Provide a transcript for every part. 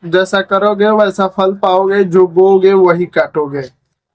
जैसा करोगे वैसा फल पाओगे, जो बोगे वही काटोगे।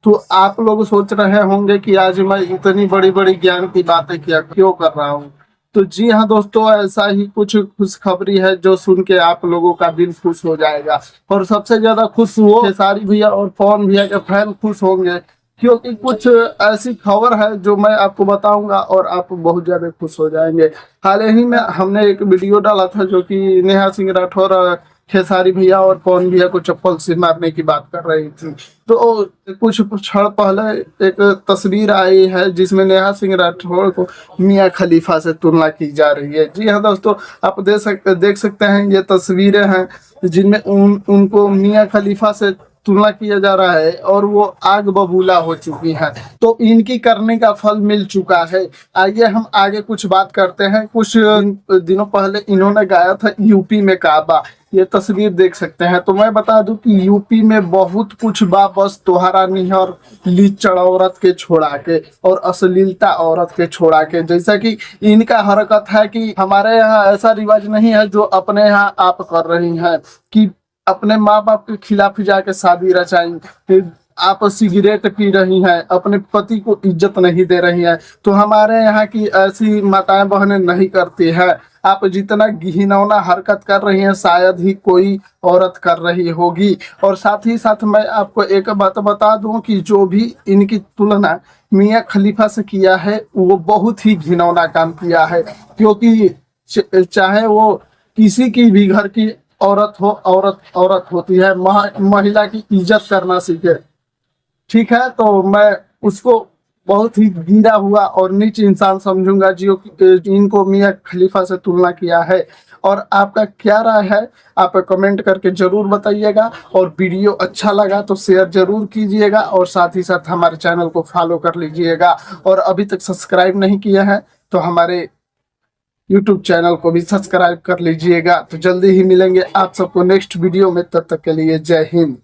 तो आप लोग सोच रहे होंगे कि आज मैं इतनी बड़ी बड़ी ज्ञान की बातें किया क्यों कर रहा हूँ। तो जी हाँ दोस्तों, ऐसा ही कुछ खुशखबरी है जो सुन के आप लोगों का दिल खुश हो जाएगा। और सबसे ज्यादा खुश वो खेसारी भैया और पवन भैया के फैन खुश होंगे, क्योंकि कुछ ऐसी खबर है जो मैं आपको बताऊंगा और आप बहुत ज्यादा खुश हो जाएंगे। हाल ही में हमने एक वीडियो डाला था जो कि नेहा सिंह राठौर खेसारी भैया और पवन भैया को चप्पल से मारने की बात कर रही थी। तो कुछ क्षण पहले एक तस्वीर आई है जिसमें नेहा सिंह राठौर को मियां खलीफा से तुलना की जा रही है। जी हाँ दोस्तों, आप देख सकते हैं ये तस्वीरें हैं जिनमें उनको मियां खलीफा से तुलना किया जा रहा है और वो आग बबूला हो चुकी है। तो इनकी करने का फल मिल चुका है। आइए हम आगे कुछ बात करते हैं। कुछ दिनों पहले इन्होंने गाया था यूपी में काबा, ये तस्वीर देख सकते हैं। तो मैं बता दूं कि यूपी में बहुत कुछ बा, बस तोहरा निहर लीचड़ औरत के छोड़ा के और अश्लीलता औरत के छोड़ा के। जैसा कि इनका हरकत है कि हमारे यहाँ ऐसा रिवाज नहीं है जो अपने यहाँ आप कर रही हैं कि अपने माँ बाप के खिलाफ जाके शादी रचाई, फिर आप सिगरेट पी रही हैं, अपने पति को इज्जत नहीं दे रही हैं। तो हमारे यहाँ की ऐसी माताएं बहनें नहीं करती है। आप जितना घिनौना हरकत कर रही हैं शायद ही कोई औरत कर रही होगी। और साथ ही साथ मैं आपको एक बात बता दूं कि जो भी इनकी तुलना मियां खलीफा से किया है वो बहुत ही घिनौना काम किया है, क्योंकि चाहे वो किसी की भी घर की औरत हो, औरत औरत होती है। महिला की इज्जत करना सीखे, ठीक है। तो मैं उसको बहुत ही गिरा हुआ और नीच इंसान समझूंगा जो इनको मियां खलीफा से तुलना किया है। और आपका क्या राय है आप कमेंट करके जरूर बताइएगा। और वीडियो अच्छा लगा तो शेयर जरूर कीजिएगा और साथ ही साथ हमारे चैनल को फॉलो कर लीजिएगा। और अभी तक सब्सक्राइब नहीं किया है तो हमारे यूट्यूब चैनल को भी सब्सक्राइब कर लीजिएगा। तो जल्दी ही मिलेंगे आप सबको नेक्स्ट वीडियो में, तब तक के लिए जय हिंद।